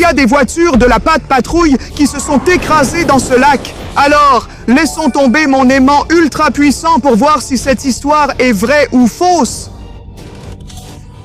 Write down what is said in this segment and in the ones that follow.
a des voitures de la Pat Patrouille qui se sont écrasées dans ce lac. Alors, laissons tomber mon aimant ultra puissant pour voir si cette histoire est vraie ou fausse.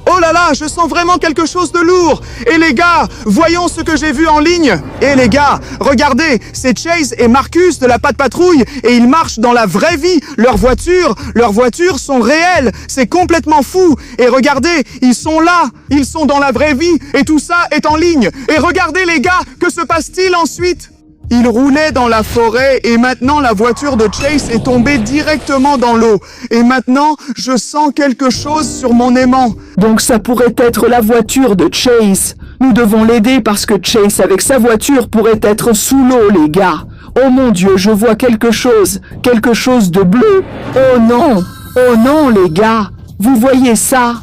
Oh là là, je sens vraiment quelque chose de lourd. Et les gars, voyons ce que j'ai vu en ligne. Et les gars, regardez, c'est Chase et Marcus de la Pat Patrouille et ils marchent dans la vraie vie. Leurs voitures sont réelles. C'est complètement fou. Et regardez, ils sont là. Ils sont dans la vraie vie et tout ça est en ligne. Et regardez les gars, que se passe-t-il ensuite ? Il roulait dans la forêt et maintenant la voiture de Chase est tombée directement dans l'eau. Et maintenant, je sens quelque chose sur mon aimant. Donc ça pourrait être la voiture de Chase. Nous devons l'aider parce que Chase avec sa voiture pourrait être sous l'eau, les gars. Oh mon Dieu, je vois quelque chose de bleu. Oh non, les gars. Vous voyez ça ?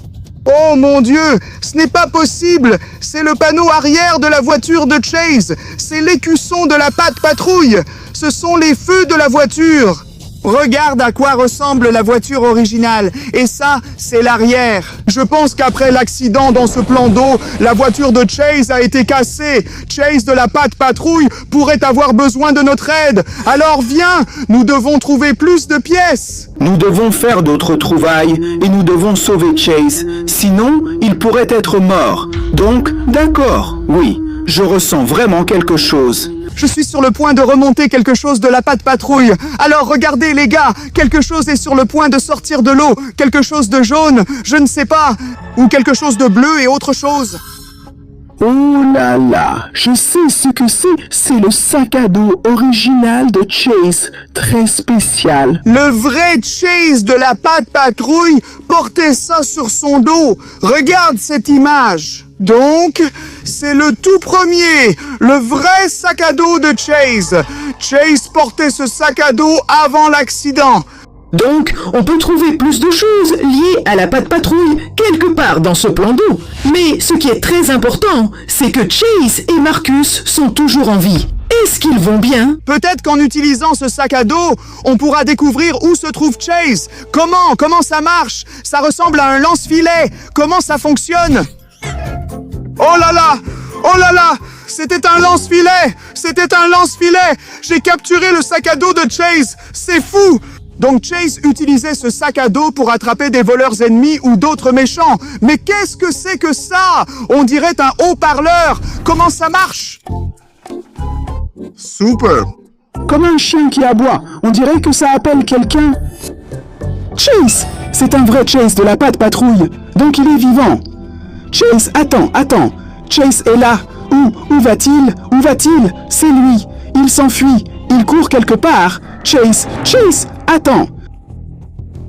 Oh mon Dieu, ce n'est pas possible. C'est le panneau arrière de la voiture de Chase. C'est l'écusson de la Pat Patrouille. Ce sont les feux de la voiture. Regarde à quoi ressemble la voiture originale. Et ça, c'est l'arrière. Je pense qu'après l'accident dans ce plan d'eau, la voiture de Chase a été cassée. Chase de la Pat Patrouille pourrait avoir besoin de notre aide. Alors viens, nous devons trouver plus de pièces. Nous devons faire d'autres trouvailles et nous devons sauver Chase. Sinon, il pourrait être mort. Donc, d'accord, oui, je ressens vraiment quelque chose. Je suis sur le point de remonter quelque chose de la Pat Patrouille. Alors regardez les gars, quelque chose est sur le point de sortir de l'eau. Quelque chose de jaune, je ne sais pas. Ou quelque chose de bleu et autre chose. Oh là là, je sais ce que c'est le sac à dos original de Chase, très spécial. Le vrai Chase de la Pat Patrouille portait ça sur son dos. Regarde cette image. Donc, c'est le tout premier, le vrai sac à dos de Chase. Chase portait ce sac à dos avant l'accident. Donc, on peut trouver plus de choses liées à la Pat Patrouille quelque part dans ce plan d'eau. Mais ce qui est très important, c'est que Chase et Marcus sont toujours en vie. Est-ce qu'ils vont bien? Peut-être qu'en utilisant ce sac à dos, on pourra découvrir où se trouve Chase. Comment ça marche? Ça ressemble à un lance-filet. Comment ça fonctionne? Oh là là! C'était un lance-filet! J'ai capturé le sac à dos de Chase! C'est fou! Donc Chase utilisait ce sac à dos pour attraper des voleurs ennemis ou d'autres méchants. Mais qu'est-ce que c'est que ça? On dirait un haut-parleur! Comment ça marche? Super! Comme un chien qui aboie, on dirait que ça appelle quelqu'un. Chase! C'est un vrai Chase de la Pat Patrouille, donc il est vivant. Chase, attends. Chase est là. Où va-t-il? C'est lui. Il s'enfuit. Il court quelque part. Chase, attends.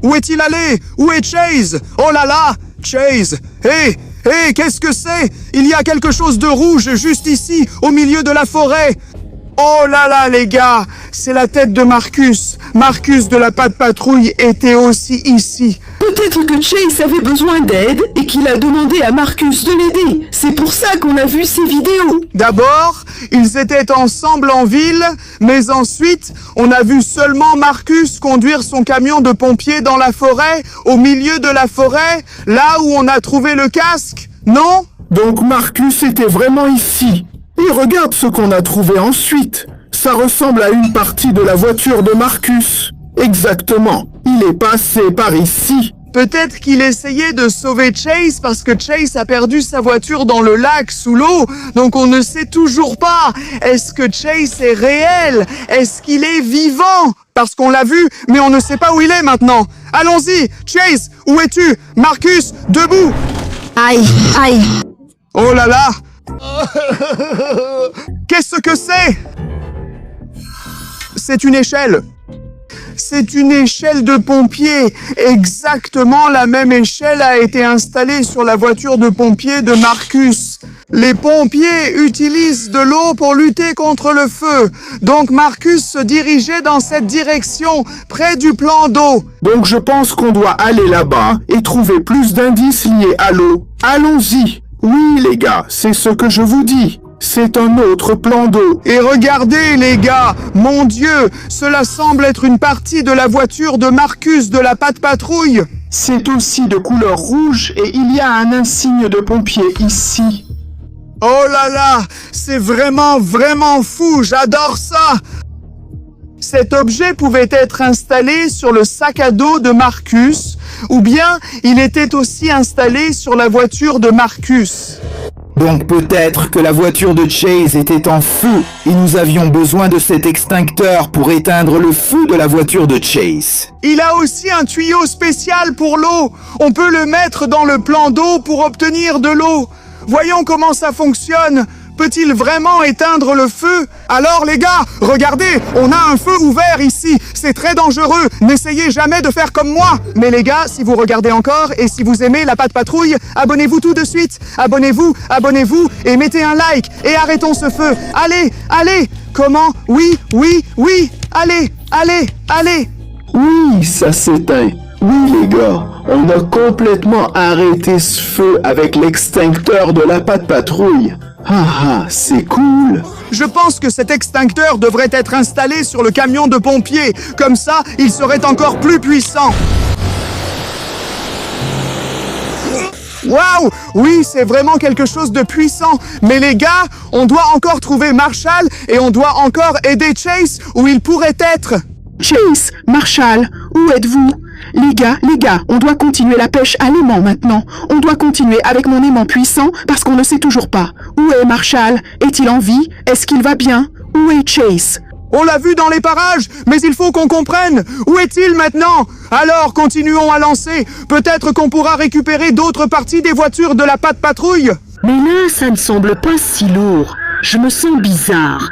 Où est-il allé? Où est Chase? Oh là là! Chase! Hé, qu'est-ce que c'est? Il y a quelque chose de rouge juste ici, au milieu de la forêt. Oh là là, les gars! C'est la tête de Marcus. Marcus de la Pat Patrouille était aussi ici. Peut-être que Chase avait besoin d'aide et qu'il a demandé à Marcus de l'aider. C'est pour ça qu'on a vu ces vidéos. D'abord, ils étaient ensemble en ville, mais ensuite, on a vu seulement Marcus conduire son camion de pompier dans la forêt, au milieu de la forêt, là où on a trouvé le casque, non? Donc Marcus était vraiment ici. Et regarde ce qu'on a trouvé ensuite. Ça ressemble à une partie de la voiture de Marcus. Exactement. Il est passé par ici. Peut-être qu'il essayait de sauver Chase parce que Chase a perdu sa voiture dans le lac sous l'eau. Donc on ne sait toujours pas. Est-ce que Chase est réel? Est-ce qu'il est vivant? Parce qu'on l'a vu, mais on ne sait pas où il est maintenant. Allons-y. Chase, où es-tu? Marcus, debout. Aïe. Oh là là. Qu'est-ce que c'est? C'est une échelle. C'est une échelle de pompier. Exactement la même échelle a été installée sur la voiture de pompier de Marcus. Les pompiers utilisent de l'eau pour lutter contre le feu. Donc Marcus se dirigeait dans cette direction, près du plan d'eau. Donc je pense qu'on doit aller là-bas et trouver plus d'indices liés à l'eau. Allons-y. Oui, les gars, c'est ce que je vous dis. C'est un autre plan d'eau. Et regardez, les gars, mon Dieu, cela semble être une partie de la voiture de Marcus de la Pat Patrouille. C'est aussi de couleur rouge et il y a un insigne de pompier ici. Oh là là, c'est vraiment fou, j'adore ça! Cet objet pouvait être installé sur le sac à dos de Marcus, ou bien il était aussi installé sur la voiture de Marcus. Donc peut-être que la voiture de Chase était en feu et nous avions besoin de cet extincteur pour éteindre le feu de la voiture de Chase. Il a aussi un tuyau spécial pour l'eau. On peut le mettre dans le plan d'eau pour obtenir de l'eau. Voyons comment ça fonctionne. Peut-il vraiment éteindre le feu? Alors les gars, regardez, on a un feu ouvert ici. C'est très dangereux. N'essayez jamais de faire comme moi. Mais les gars, si vous regardez encore et si vous aimez la Patte Patrouille, abonnez-vous tout de suite. Abonnez-vous et mettez un like. Et arrêtons ce feu. Allez. Comment? Oui. Allez. Oui, ça s'éteint. Oui, les gars, on a complètement arrêté ce feu avec l'extincteur de la Patte Patrouille. C'est cool. Je pense que cet extincteur devrait être installé sur le camion de pompiers. Comme ça, il serait encore plus puissant. Waouh! Oui, c'est vraiment quelque chose de puissant. Mais les gars, on doit encore trouver Marshall et on doit encore aider Chase où il pourrait être. Chase, Marshall, où êtes-vous? Les gars, on doit continuer la pêche à l'aimant maintenant. On doit continuer avec mon aimant puissant parce qu'on ne sait toujours pas. Où est Marshall? Est-il en vie? Est-ce qu'il va bien? Où est Chase? On l'a vu dans les parages, mais il faut qu'on comprenne. Où est-il maintenant? Alors, continuons à lancer. Peut-être qu'on pourra récupérer d'autres parties des voitures de la Patte Patrouille. Mais là, ça ne semble pas si lourd. Je me sens bizarre.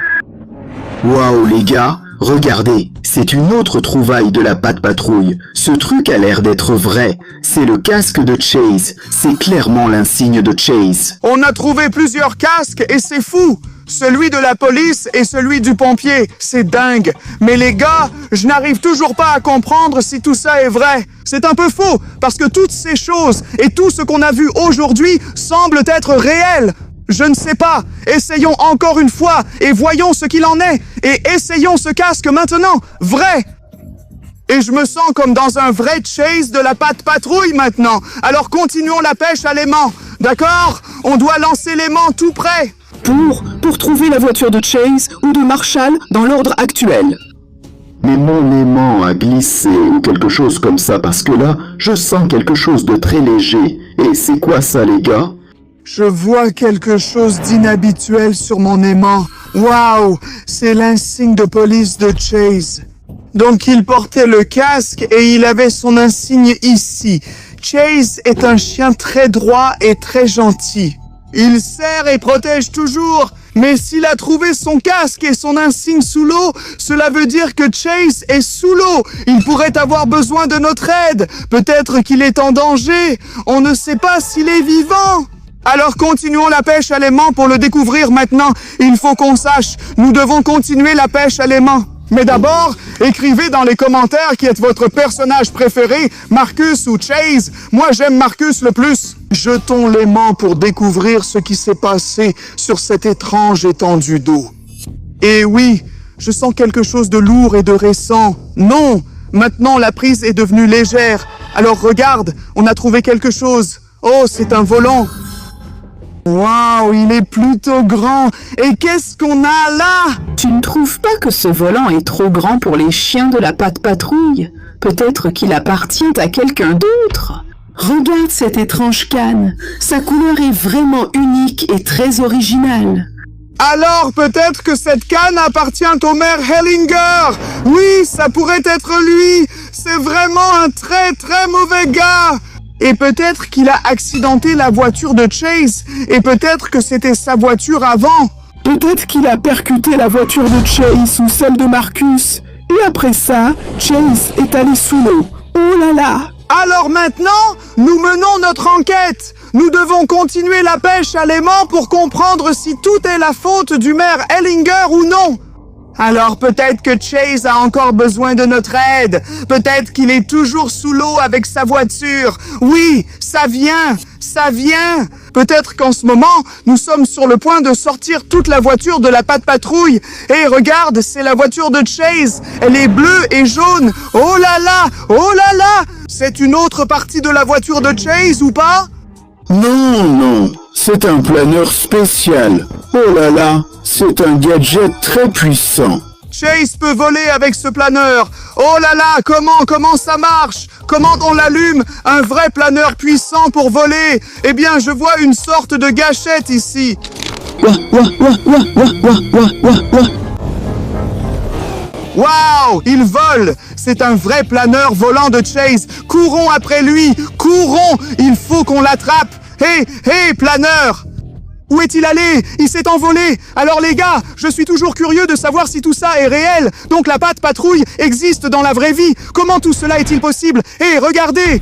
Waouh, les gars, regardez, c'est une autre trouvaille de la Patte Patrouille. Ce truc a l'air d'être vrai. C'est le casque de Chase. C'est clairement l'insigne de Chase. On a trouvé plusieurs casques et c'est fou. Celui de la police et celui du pompier, c'est dingue. Mais les gars, je n'arrive toujours pas à comprendre si tout ça est vrai. C'est un peu faux, parce que toutes ces choses et tout ce qu'on a vu aujourd'hui semblent être réels. Je ne sais pas. Essayons encore une fois et voyons ce qu'il en est. Et essayons ce casque maintenant. Vrai. Et je me sens comme dans un vrai Chase de la Patte Patrouille maintenant. Alors continuons la pêche à l'aimant. D'accord? On doit lancer l'aimant tout près. Pour trouver la voiture de Chase ou de Marshall dans l'ordre actuel. Mais mon aimant a glissé ou quelque chose comme ça parce que là, je sens quelque chose de très léger. Et c'est quoi ça, les gars? Je vois quelque chose d'inhabituel sur mon aimant. Waouh! C'est l'insigne de police de Chase. Donc il portait le casque et il avait son insigne ici. Chase est un chien très droit et très gentil. Il sert et protège toujours, mais s'il a trouvé son casque et son insigne sous l'eau, cela veut dire que Chase est sous l'eau. Il pourrait avoir besoin de notre aide. Peut-être qu'il est en danger. On ne sait pas s'il est vivant. Alors continuons la pêche à l'aimant pour le découvrir maintenant. Il faut qu'on sache. Nous devons continuer la pêche à l'aimant. Mais d'abord, écrivez dans les commentaires qui est votre personnage préféré, Marcus ou Chase. Moi, j'aime Marcus le plus. Jetons l'aimant pour découvrir ce qui s'est passé sur cette étrange étendue d'eau. Et oui, je sens quelque chose de lourd et de récent. Non, maintenant la prise est devenue légère. Alors regarde, on a trouvé quelque chose. Oh, c'est un volant. Waouh, il est plutôt grand. Et qu'est-ce qu'on a là? Tu ne trouves pas que ce volant est trop grand pour les chiens de la Patte Patrouille? Peut-être qu'il appartient à quelqu'un d'autre? Regarde cette étrange canne. Sa couleur est vraiment unique et très originale. Alors peut-être que cette canne appartient au maire Hellinger. Oui, ça pourrait être lui. C'est vraiment un très mauvais gars. Et peut-être qu'il a accidenté la voiture de Chase. Et peut-être que c'était sa voiture avant. Peut-être qu'il a percuté la voiture de Chase ou celle de Marcus. Et après ça, Chase est allé sous l'eau. Oh là là! Alors maintenant, nous menons notre enquête. Nous devons continuer la pêche à l'aimant pour comprendre si tout est la faute du maire Hellinger ou non. Alors peut-être que Chase a encore besoin de notre aide. Peut-être qu'il est toujours sous l'eau avec sa voiture. Oui, ça vient. Peut-être qu'en ce moment, nous sommes sur le point de sortir toute la voiture de la Patte Patrouille. Et regarde, c'est la voiture de Chase. Elle est bleue et jaune. Oh là là! C'est une autre partie de la voiture de Chase ou pas? Non, non, c'est un planeur spécial. Oh là là, c'est un gadget très puissant. Chase peut voler avec ce planeur. Oh là là, comment ça marche? Comment on l'allume? Un vrai planeur puissant pour voler. Eh bien, je vois une sorte de gâchette ici. Waouh, il vole. C'est un vrai planeur volant de Chase. Courons après lui, courons. Il faut qu'on l'attrape. Hé, planeur! Où est-il allé? Il s'est envolé. Alors les gars, je suis toujours curieux de savoir si tout ça est réel. Donc la patte patrouille existe dans la vraie vie. Comment tout cela est-il possible? Hé, regardez!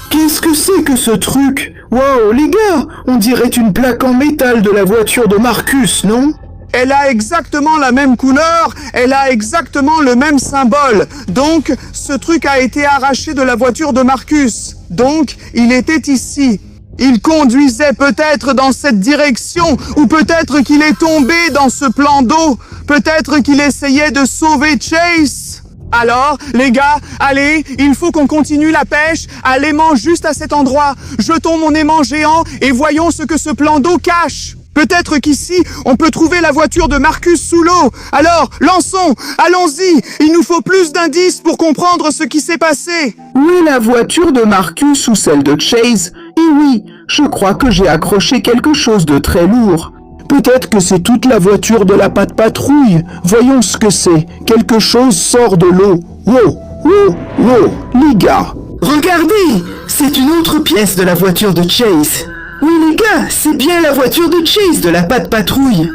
Qu'est-ce que c'est que ce truc? Wow, les gars, on dirait une plaque en métal de la voiture de Marcus, non? Elle a exactement la même couleur, elle a exactement le même symbole. Donc, ce truc a été arraché de la voiture de Marcus. Donc, il était ici. Il conduisait peut-être dans cette direction, ou peut-être qu'il est tombé dans ce plan d'eau. Peut-être qu'il essayait de sauver Chase. Alors, les gars, allez, il faut qu'on continue la pêche à l'aimant juste à cet endroit. Jetons mon aimant géant et voyons ce que ce plan d'eau cache. Peut-être qu'ici, on peut trouver la voiture de Marcus sous l'eau. Alors, lançons, allons-y. Il nous faut plus d'indices pour comprendre ce qui s'est passé. Où est la voiture de Marcus ou celle de Chase? Et oui, je crois que j'ai accroché quelque chose de très lourd. Peut-être que c'est toute la voiture de la patte patrouille. Voyons ce que c'est. Quelque chose sort de l'eau. Wow, les gars. Regardez, c'est une autre pièce de la voiture de Chase. Oui les gars, c'est bien la voiture de Chase de la patte patrouille.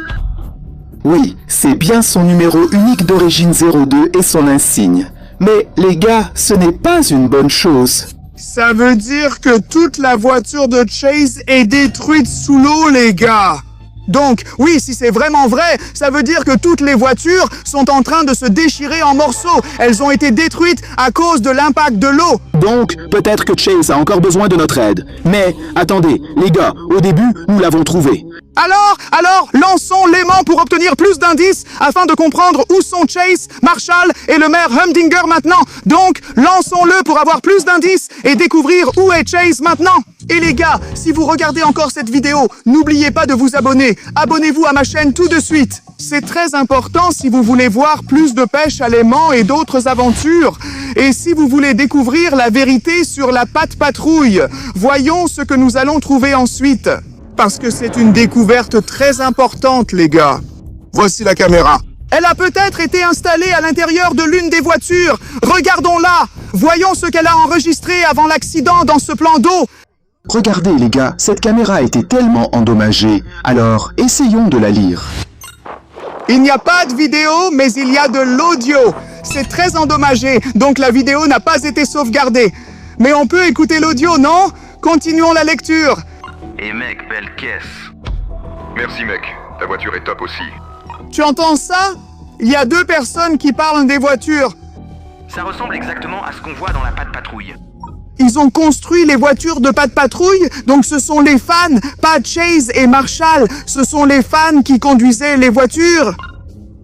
Oui, c'est bien son numéro unique d'origine 02 et son insigne. Mais les gars, ce n'est pas une bonne chose. Ça veut dire que toute la voiture de Chase est détruite sous l'eau, les gars. Donc, oui, si c'est vraiment vrai, ça veut dire que toutes les voitures sont en train de se déchirer en morceaux. Elles ont été détruites à cause de l'impact de l'eau. Donc, peut-être que Chase a encore besoin de notre aide. Mais, attendez, les gars, au début, nous l'avons trouvé. Alors, lançons l'aimant pour obtenir plus d'indices afin de comprendre où sont Chase, Marshall et le maire Humdinger maintenant. Donc, lançons-le pour avoir plus d'indices et découvrir où est Chase maintenant. Et les gars, si vous regardez encore cette vidéo, n'oubliez pas de vous abonner. Abonnez-vous à ma chaîne tout de suite. C'est très important si vous voulez voir plus de pêche à l'aimant et d'autres aventures. Et si vous voulez découvrir la vérité sur la patte patrouille, voyons ce que nous allons trouver ensuite. Parce que c'est une découverte très importante, les gars. Voici la caméra. Elle a peut-être été installée à l'intérieur de l'une des voitures. Regardons-la. Voyons ce qu'elle a enregistré avant l'accident dans ce plan d'eau. Regardez les gars, cette caméra a été tellement endommagée. Alors, essayons de la lire. Il n'y a pas de vidéo, mais il y a de l'audio. C'est très endommagé, donc la vidéo n'a pas été sauvegardée. Mais on peut écouter l'audio, non? Continuons la lecture. Et mec, belle caisse. Merci mec, ta voiture est top aussi. Tu entends ça? Il y a deux personnes qui parlent des voitures. Ça ressemble exactement à ce qu'on voit dans la patte patrouille. Ils ont construit les voitures de patte patrouille, donc ce sont les fans, pas Chase et Marshall. Ce sont les fans qui conduisaient les voitures.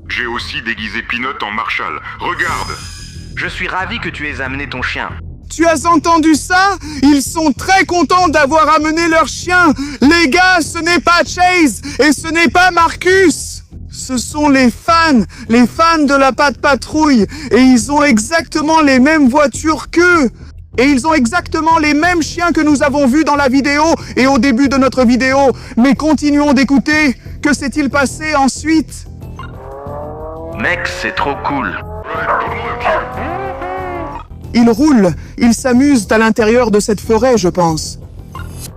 J'ai aussi déguisé Peanut en Marshall. Regarde! Je suis ravi que tu aies amené ton chien. Tu as entendu ça? Ils sont très contents d'avoir amené leur chien. Les gars, ce n'est pas Chase et ce n'est pas Marcus. Ce sont les fans de la patte patrouille. Et ils ont exactement les mêmes voitures qu'eux. Et ils ont exactement les mêmes chiens que nous avons vus dans la vidéo et au début de notre vidéo. Mais continuons d'écouter. Que s'est-il passé ensuite? Mec, c'est trop cool. Ils roulent, ils s'amusent à l'intérieur de cette forêt, je pense.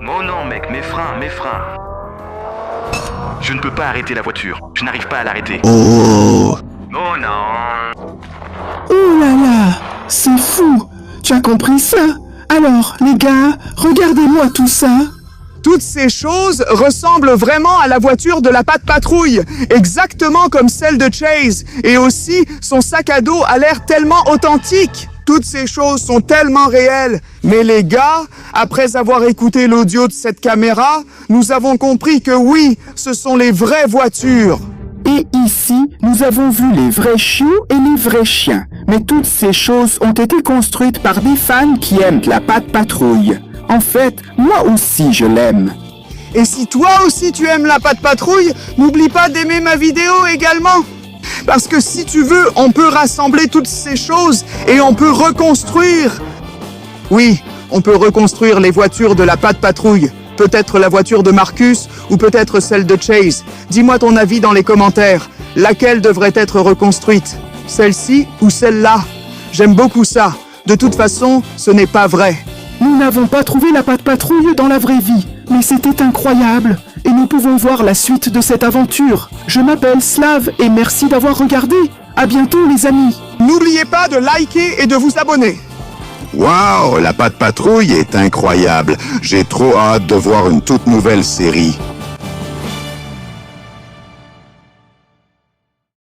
Oh non mec, mes freins. Je ne peux pas arrêter la voiture. Je n'arrive pas à l'arrêter. Oh non. Oh là là, c'est fou. Tu as compris ça? Alors, les gars, regardez-moi tout ça. Toutes ces choses ressemblent vraiment à la voiture de la patte patrouille, exactement comme celle de Chase. Et aussi, son sac à dos a l'air tellement authentique. Toutes ces choses sont tellement réelles. Mais les gars, après avoir écouté l'audio de cette caméra, nous avons compris que oui, ce sont les vraies voitures. Et ici, nous avons vu les vrais chiots et les vrais chiens. Mais toutes ces choses ont été construites par des fans qui aiment la patte patrouille. En fait, moi aussi je l'aime. Et si toi aussi tu aimes la Pat' Patrouille, n'oublie pas d'aimer ma vidéo également. Parce que si tu veux, on peut rassembler toutes ces choses et on peut reconstruire. Oui, on peut reconstruire les voitures de la Pat' Patrouille. Peut-être la voiture de Marcus ou peut-être celle de Chase. Dis-moi ton avis dans les commentaires. Laquelle devrait être reconstruite? Celle-ci ou celle-là? J'aime beaucoup ça. De toute façon, ce n'est pas vrai. Nous n'avons pas trouvé la Pat' Patrouille dans la vraie vie, mais c'était incroyable. Et nous pouvons voir la suite de cette aventure. Je m'appelle Slav et merci d'avoir regardé. À bientôt les amis. N'oubliez pas de liker et de vous abonner. Waouh, la Pat' Patrouille est incroyable. J'ai trop hâte de voir une toute nouvelle série.